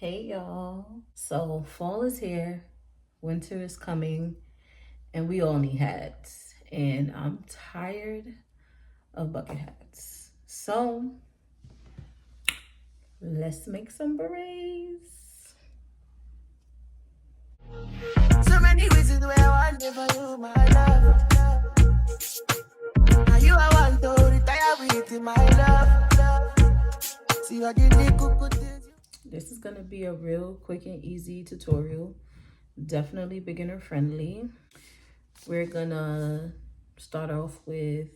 Hey y'all. So fall is here, winter is coming, and we all need hats. And I'm tired of bucket hats. So let's make some berets. So many reasons where I want to for you, my love. Now you I want to retire with my love. See what you did, This is gonna be a real quick and easy tutorial. Definitely beginner friendly. We're gonna start off with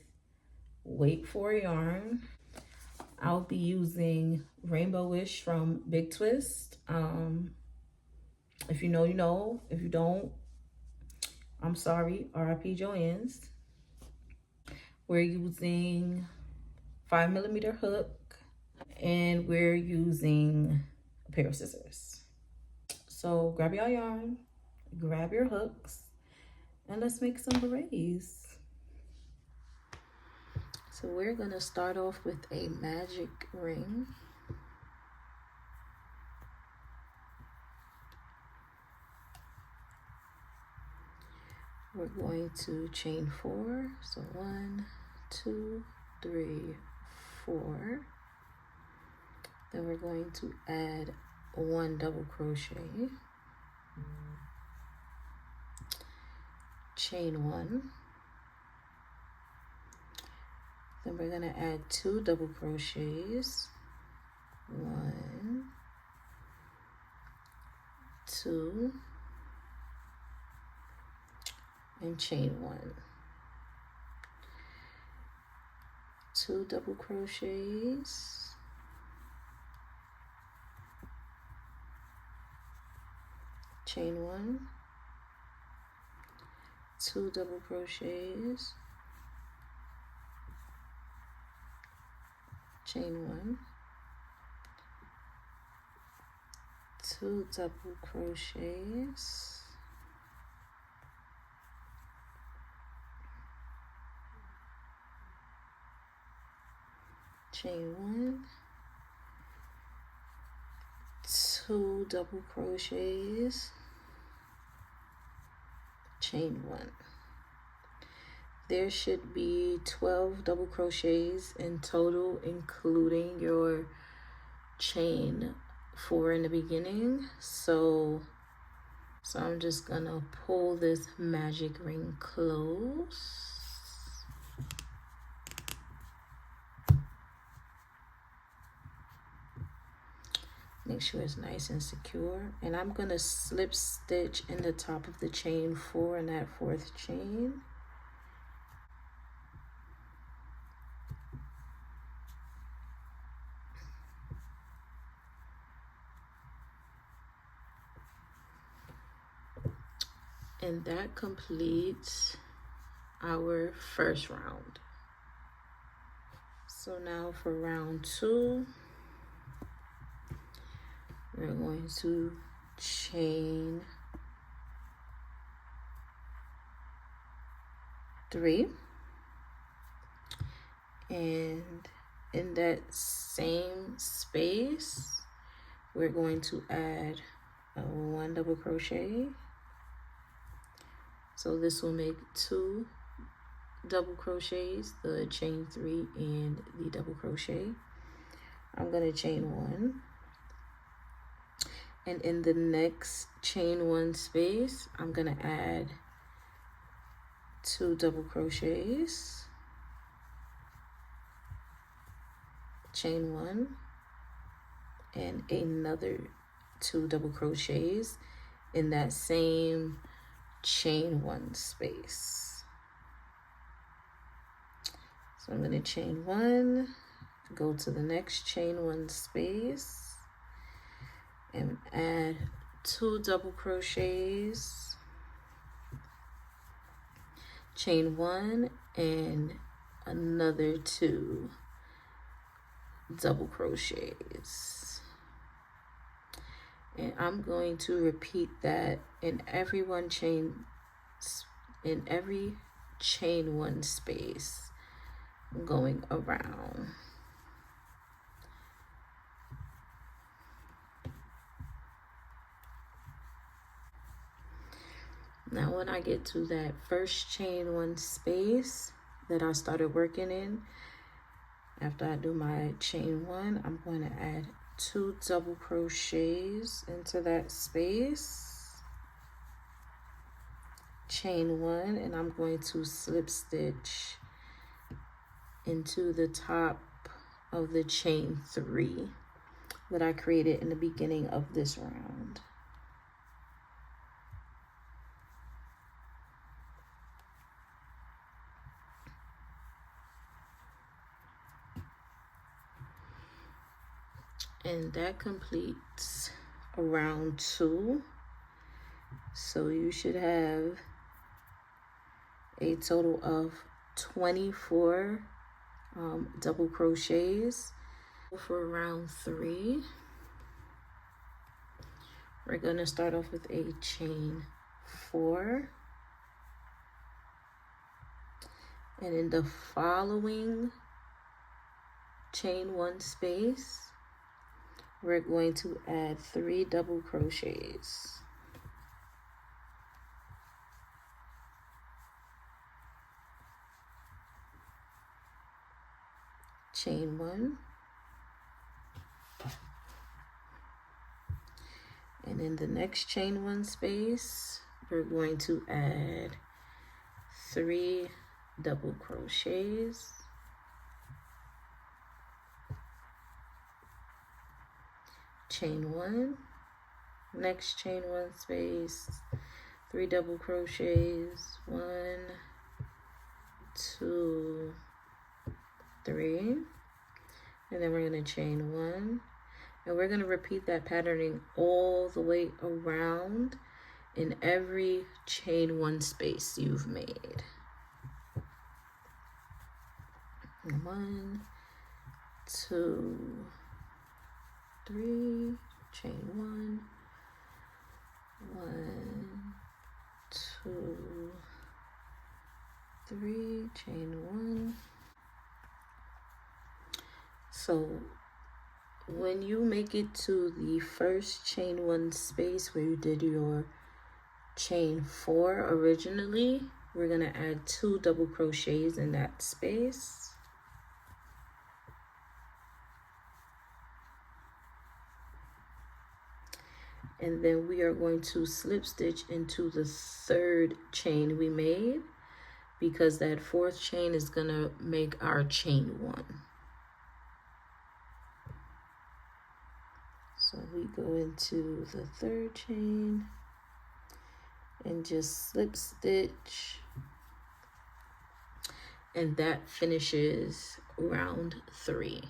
weight for yarn. I'll be using Rainbow Wish from Big Twist. If you know, you know. If you don't, I'm sorry. RIP Joann's. We're using 5mm hook, and we're using a pair of scissors. So grab your yarn, grab your hooks, and let's make some berets. So we're gonna start off with a magic ring. We're going to chain 4. So 1, 2, 3, 4. Then we're going to add 1 double crochet. Chain 1. Then we're going to add 2 double crochets. 1, 2, and chain 1. 2 double crochets. Chain 1. 2 double crochets. Chain 1. 2 double crochets. Chain 1. 2 double crochets. Chain 1. There should be 12 double crochets in total, including your chain 4 in the beginning. So I'm just gonna pull this magic ring close. Make sure it's nice and secure. And I'm gonna slip stitch in the top of the chain 4 in that 4th chain. And that completes our first round. So now for round 2, we're going to chain 3. And in that same space, we're going to add 1 double crochet. So this will make 2 double crochets, the chain 3 and the double crochet. I'm gonna chain 1. And in the next chain 1 space, I'm gonna add 2 double crochets, chain 1, and another 2 double crochets in that same chain 1 space. So I'm going to chain 1, go to the next chain 1 space, and add 2 double crochets, chain 1, and another 2 double crochets. And I'm going to repeat that in every chain 1 space going around. Now when I get to that first chain one space that I started working in, after I do my chain one, I'm going to add 2 double crochets into that space, chain one, and I'm going to slip stitch into the top of the chain 3 that I created in the beginning of this round. And that completes round 2. So you should have a total of 24 double crochets. For round 3, we're gonna start off with a chain 4, and in the following chain 1 space, we're going to add 3 double crochets. Chain 1, and in the next chain 1 space, we're going to add 3 double crochets, chain 1, next chain 1 space, 3 double crochets, 1, 2, 3, and then we're going to chain 1, and we're going to repeat that patterning all the way around in every chain 1 space you've made. 1, 2, 3, chain 1, 1, 2, 3, chain 1. So when you make it to the first chain 1 space where you did your chain 4 originally, we're going to add 2 double crochets in that space. And then we are going to slip stitch into the 3rd chain we made, because that 4th chain is going to make our chain 1. So we go into the 3rd chain and just slip stitch, and that finishes round 3.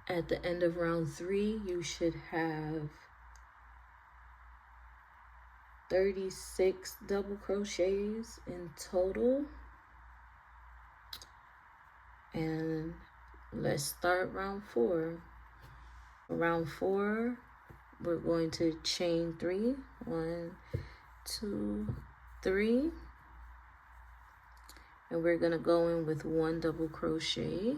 At the end of round 3, you should have 36 double crochets in total. And let's start round 4. Round 4, we're going to chain 3, 1, 2, 3, and we're going to go in with 1 double crochet,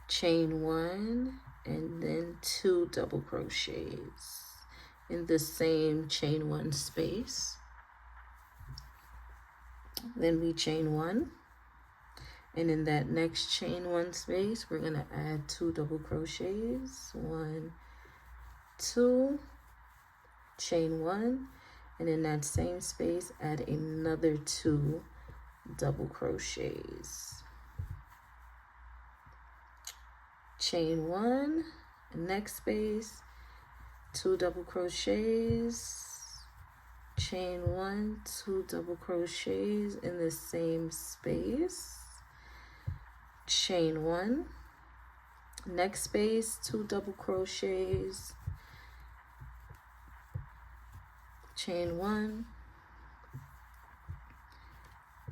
chain 1, and then 2 double crochets in the same chain 1 space. Then we chain 1, and in that next chain 1 space, we're going to add 2 double crochets, 1, 2, chain 1, and in that same space, add another 2 double crochets. Chain 1, next space, 2 double crochets, chain 1, 2 double crochets in the same space, chain 1, next space, 2 double crochets, chain 1,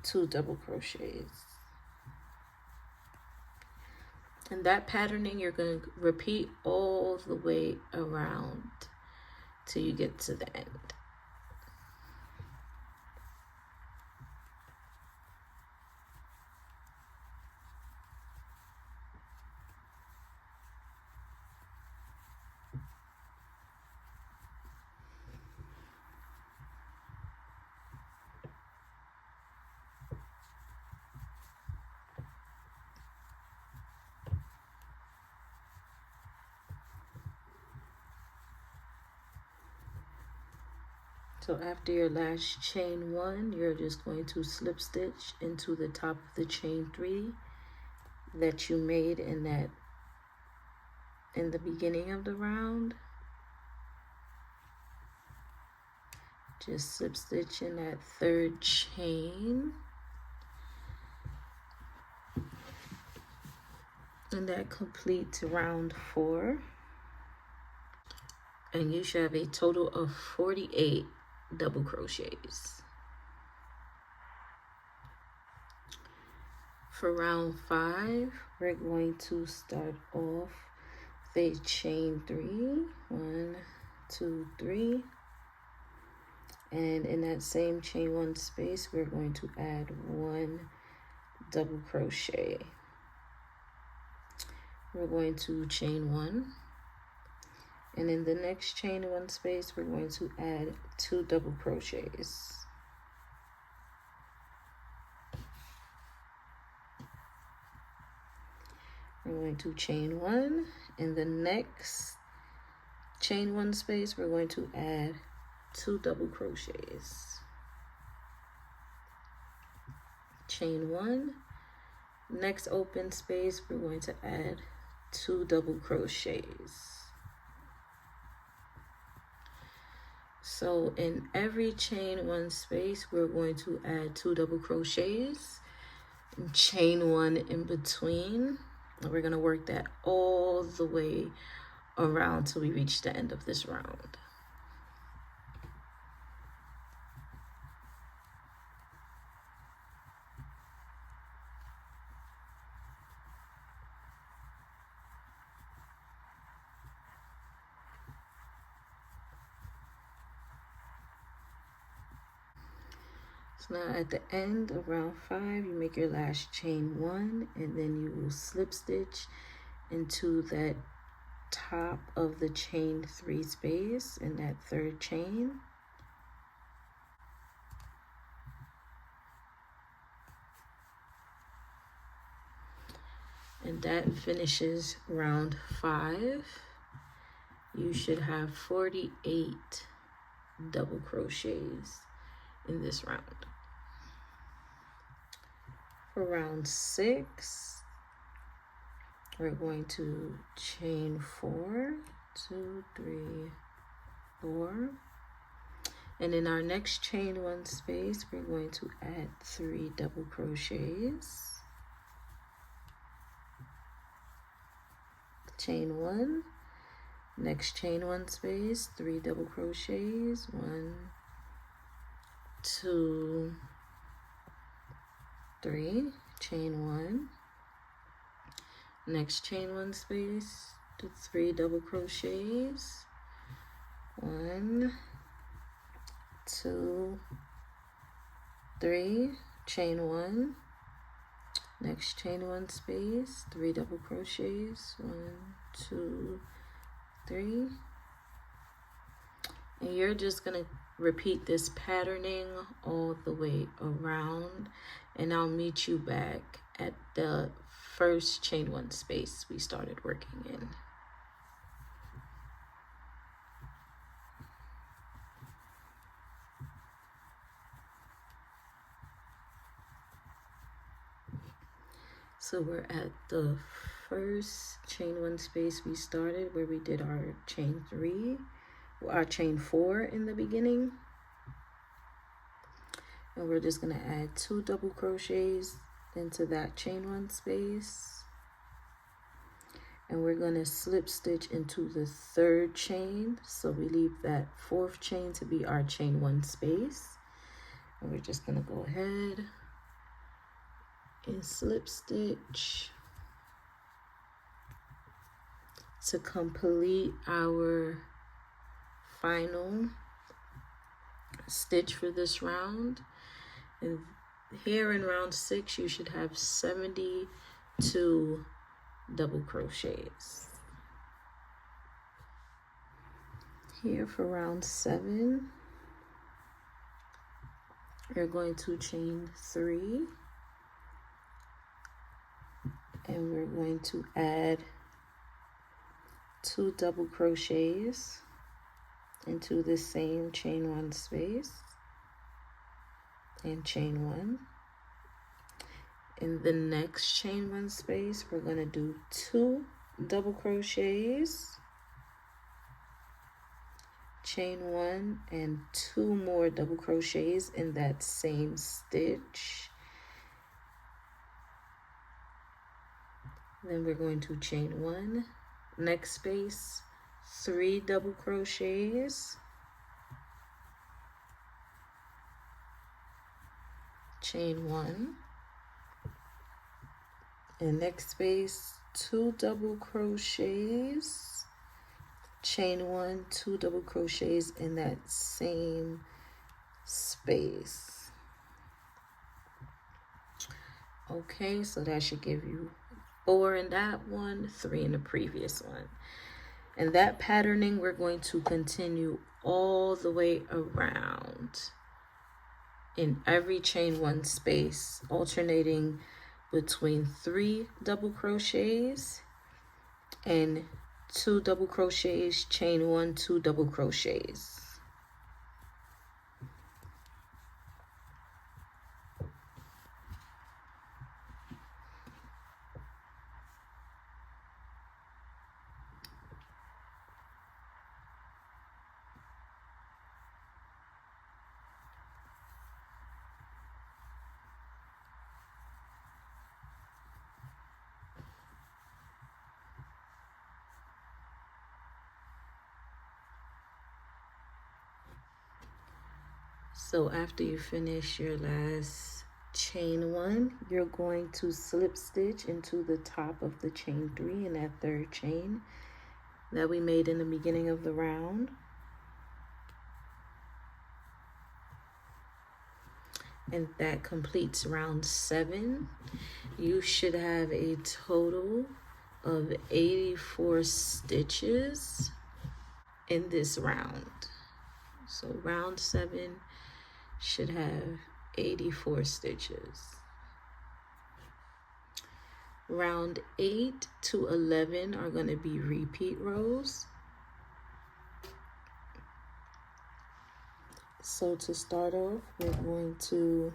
2 double crochets. And that patterning you're going to repeat all the way around till you get to the end. So after your last chain 1, you're just going to slip stitch into the top of the chain 3 that you made in the beginning of the round. Just slip stitch in that 3rd chain. And that completes round 4. And you should have a total of 48 double crochets. For round 5, we're going to start off with a chain 3. 1, 2, 3. And in that same chain 1 space, we're going to add 1 double crochet. We're going to chain 1. And in the next chain 1 space, we're going to add 2 double crochets. We're going to chain 1. In the next chain 1 space, we're going to add 2 double crochets. Chain 1. Next open space, we're going to add 2 double crochets. So in every chain 1 space, we're going to add 2 double crochets and chain 1 in between. And we're going to work that all the way around till we reach the end of this round. So now at the end of round 5, you make your last chain 1, and then you will slip stitch into that top of the chain 3 space in that 3rd chain. And that finishes round 5. You should have 48 double crochets in this round. For round 6, we're going to chain 4, 2, 3, 4. And in our next chain 1 space, we're going to add 3 double crochets. Chain 1. Next chain 1 space, 3 double crochets. 1, 2, 3, chain 1. Next chain 1 space, 3 double crochets. 1, 2, 3, chain 1. Next chain 1 space, 3 double crochets. 1, 2, 3. And you're just gonna repeat this patterning all the way around, and I'll meet you back at the first chain 1 space we started working in. So we're at the first chain 1 space we started, where we did our chain 3, our chain 4 in the beginning. And we're just gonna add 2 double crochets into that chain 1 space. And we're gonna slip stitch into the 3rd chain. So we leave that 4th chain to be our chain 1 space. And we're just gonna go ahead and slip stitch to complete our final stitch for this round. And here in round 6, you should have 72 double crochets. Here for round 7, you're going to chain 3, and we're going to add 2 double crochets. into the same chain 1 space and chain 1. In the next chain 1 space, we're going to do 2 double crochets, chain 1, and 2 more double crochets in that same stitch. Then we're going to chain 1, next space, 3 double crochets, chain 1, and next space, 2 double crochets, chain 1, 2 double crochets in that same space. Okay, so that should give you 4 in that one, 3 in the previous one. And that patterning we're going to continue all the way around in every chain 1 space, alternating between 3 double crochets and 2 double crochets, chain 1, 2 double crochets. So after you finish your last chain 1, you're going to slip stitch into the top of the chain 3 in that third chain that we made in the beginning of the round. And that completes round 7. You should have a total of 84 stitches in this round. So round 7 should have 84 stitches. Round 8 to 11 are going to be repeat rows. So to start off, we're going to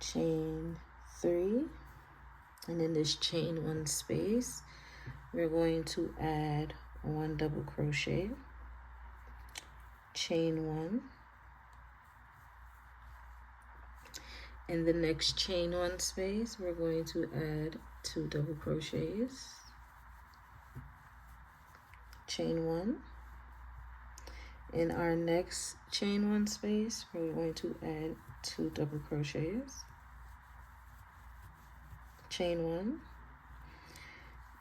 chain 3, and in this chain 1 space, we're going to add 1 double crochet, chain 1. In the next chain 1 space, we're going to add 2 double crochets, chain 1. In our next chain 1 space, we're going to add 2 double crochets, chain 1.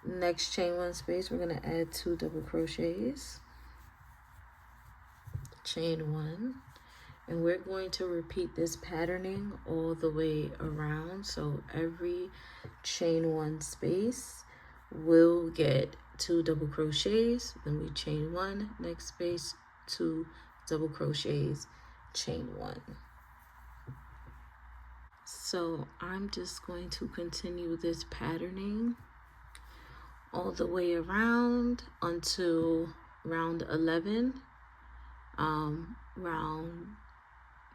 Next chain 1 space, we're going to add 2 double crochets, chain 1. And we're going to repeat this patterning all the way around. So every chain 1 space will get 2 double crochets, then we chain 1, next space, 2 double crochets, chain 1. So I'm just going to continue this patterning all the way around until round 11. Round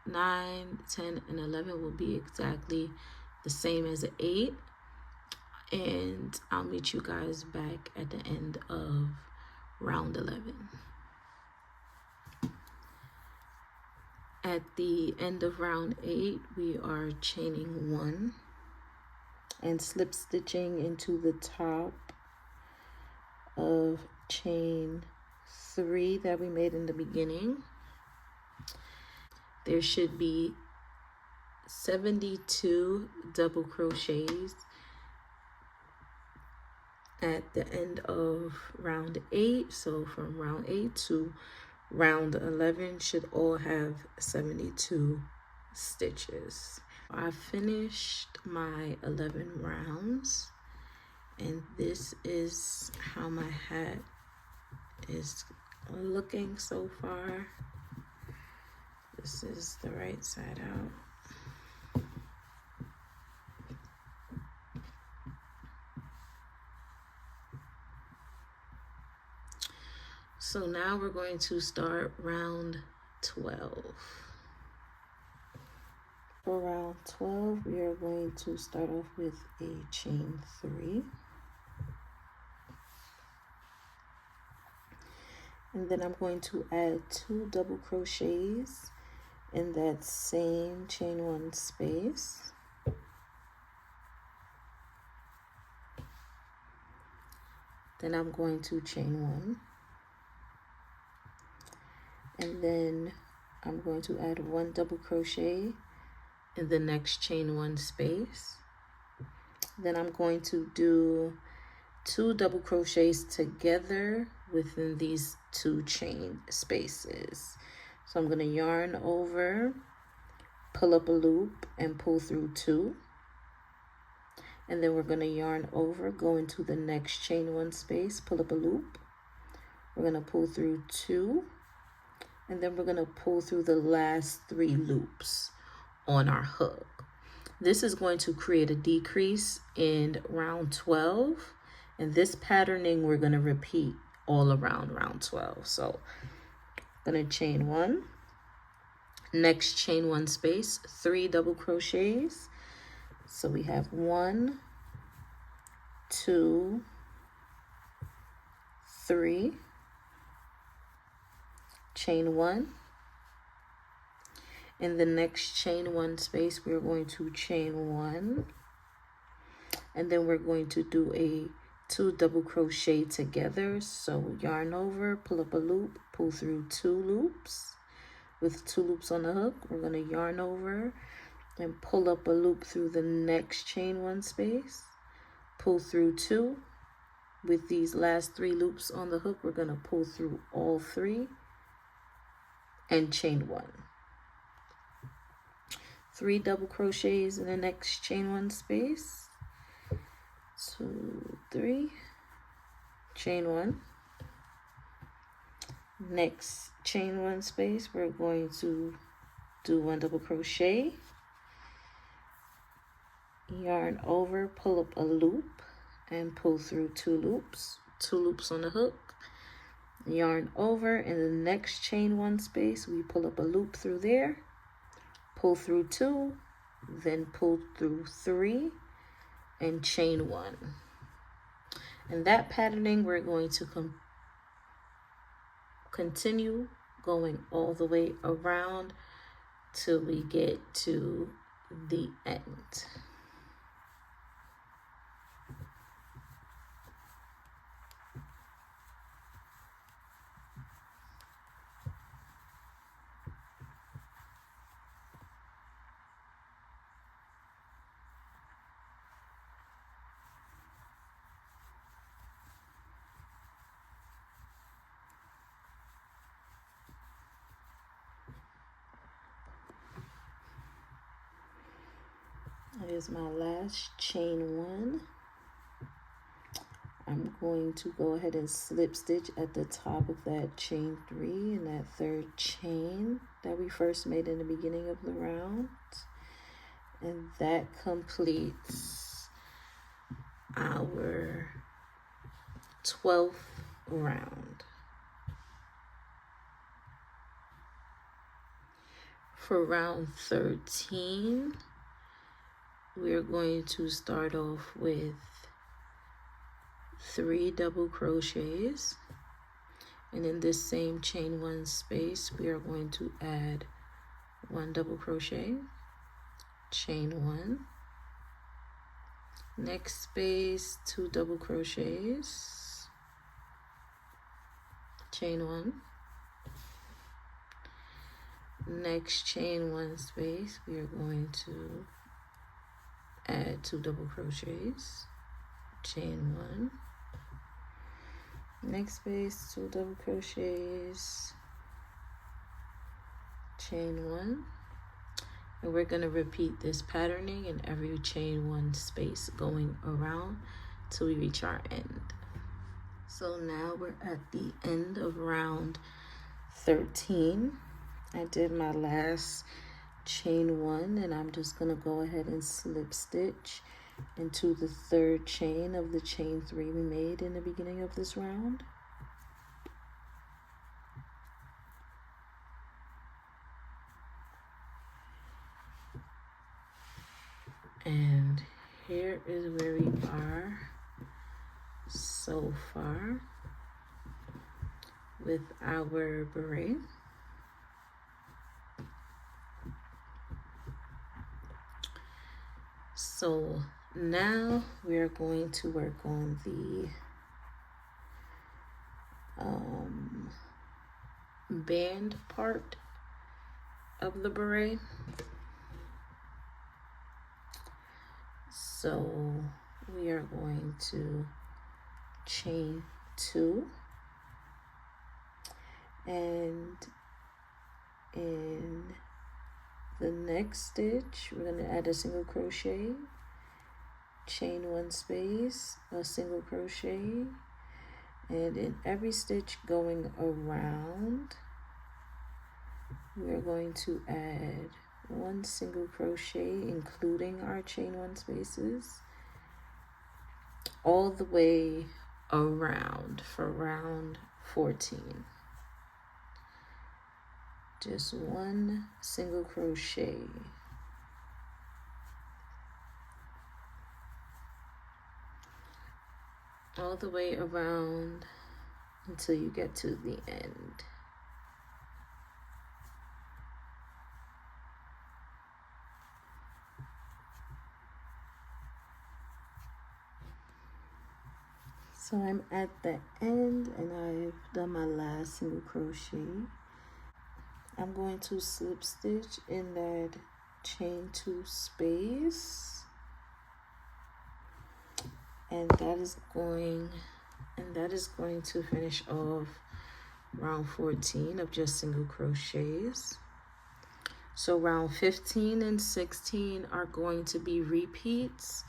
9, 10, and 11 will be exactly the same as an 8. And I'll meet you guys back at the end of round 11. At the end of round 8, we are chaining 1 and slip stitching into the top of chain 3 that we made in the beginning. There should be 72 double crochets at the end of round 8. So from round 8 to round 11 should all have 72 stitches. I finished my 11 rounds, and this is how my hat is looking so far. This is the right side out. So now we're going to start round 12. For round 12, we are going to start off with a chain 3. And then I'm going to add 2 double crochets in that same chain 1 space. Then I'm going to chain 1. And then I'm going to add 1 double crochet in the next chain 1 space. Then I'm going to do 2 double crochets together within these 2 chain spaces. So I'm going to yarn over, pull up a loop, and pull through 2. And then we're going to yarn over, go into the next chain 1 space, pull up a loop. We're going to pull through 2. And then we're going to pull through the last 3 loops on our hook. This is going to create a decrease in round 12. And this patterning we're going to repeat all around round 12. So I'm going to chain 1. Next chain 1 space, 3 double crochets. So we have 1, 2, 3. Chain 1. In the next chain 1 space, we're going to chain 1. And then we're going to do a 2 double crochet together. So yarn over, pull up a loop, pull through 2 loops. With 2 loops on the hook, we're going to yarn over and pull up a loop through the next chain 1 space. Pull through 2. With these last 3 loops on the hook, we're going to pull through all 3 and chain 1. 3 double crochets in the next chain 1 space. 2, 3, chain 1. Next chain 1 space, we're going to do 1 double crochet, yarn over, pull up a loop, and pull through 2 loops. 2 loops on the hook, yarn over. In the next chain 1 space, we pull up a loop through there, pull through 2, then pull through 3, and chain 1. And that patterning we're going to continue going all the way around till we get to the end. That is my last chain 1. I'm going to go ahead and slip stitch at the top of that chain 3 in that 3rd chain that we first made in the beginning of the round. And that completes our 12th round. For round 13, we're going to start off with 3 double crochets, and in this same chain 1 space we are going to add 1 double crochet, chain 1, next space 2 double crochets, chain 1, next chain 1 space we are going to add 2 double crochets, chain 1, next space 2 double crochets, chain 1, and we're going to repeat this patterning in every chain 1 space going around till we reach our end. So now we're at the end of round 13. I did my last chain 1, and I'm just going to go ahead and slip stitch into the 3rd chain of the chain 3 we made in the beginning of this round. And here is where we are so far with our beret. So now we're going to work on the band part of the beret. So we are going to chain 2, and in the next stitch we're going to add a single crochet, chain 1 space, a single crochet, and in every stitch going around we're going to add 1 single crochet, including our chain 1 spaces, all the way around for round 14. Just 1 single crochet. All the way around until you get to the end. So I'm at the end and I've done my last single crochet. I'm going to slip stitch in that chain 2 space, and that is going to finish off round 14 of just single crochets. So round 15 and 16 are going to be repeats.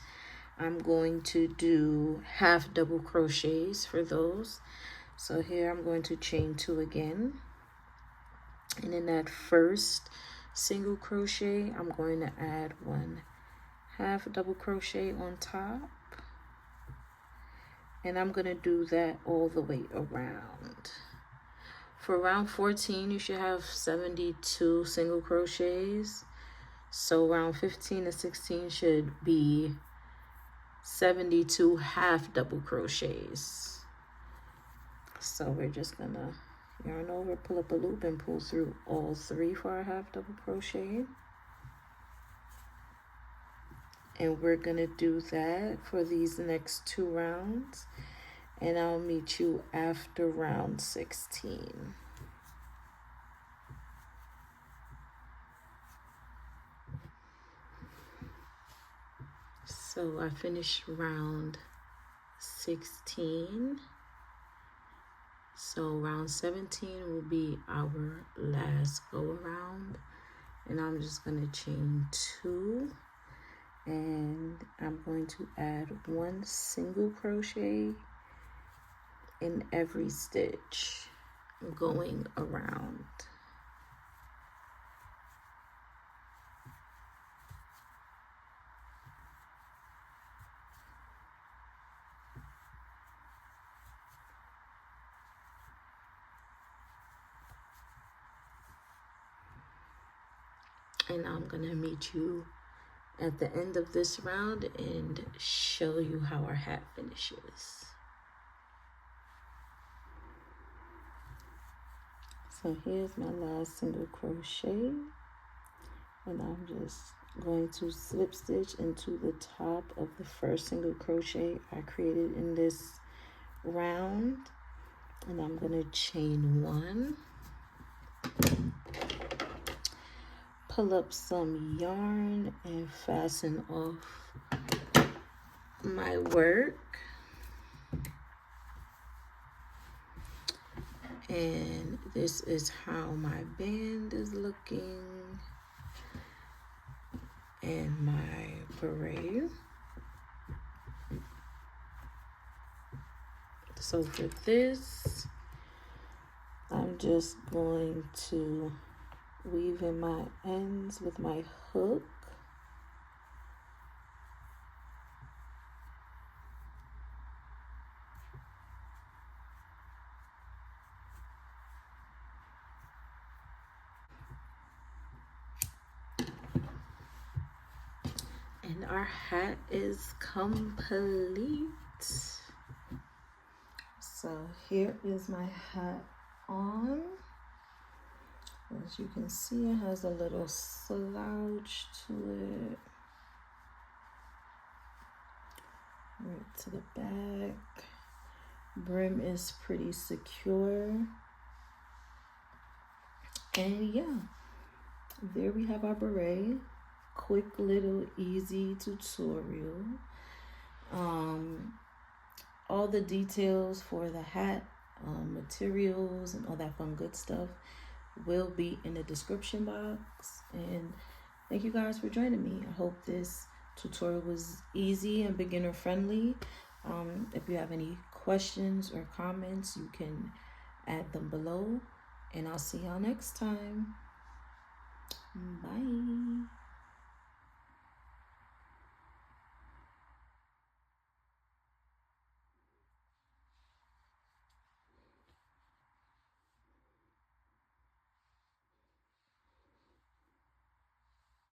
I'm going to do half double crochets for those. So here I'm going to chain 2 again, and in that first single crochet I'm going to add 1 half double crochet on top, and I'm going to do that all the way around. For round 14 you should have 72 single crochets, so round 15 to 16 should be 72 half double crochets. So we're just gonna yarn over, pull up a loop, and pull through all 3 for our half double crochet. And we're gonna do that for these next 2 rounds, and I'll meet you after round 16. So I finished round 16. So round 17 will be our last go around, and I'm just gonna chain 2, and I'm going to add 1 single crochet in every stitch going around. And I'm gonna meet you at the end of this round and show you how our hat finishes. So here's my last single crochet, and I'm just going to slip stitch into the top of the first single crochet I created in this round, and I'm going to chain 1, pull up some yarn, and fasten off my work. And this is how my band is looking, and my beret. So for this, I'm just going to weave in my ends with my hook. And our hat is complete. So here is my hat on. As you can see, it has a little slouch to it. Right to the back. Brim is pretty secure. And yeah, there we have our beret. Quick little easy tutorial. All the details for the hat, materials, and all that fun good stuff will be in the description box. And thank you guys for joining me. I hope this tutorial was easy and beginner friendly. If you have any questions or comments, you can add them below, and I'll see y'all next time. Bye.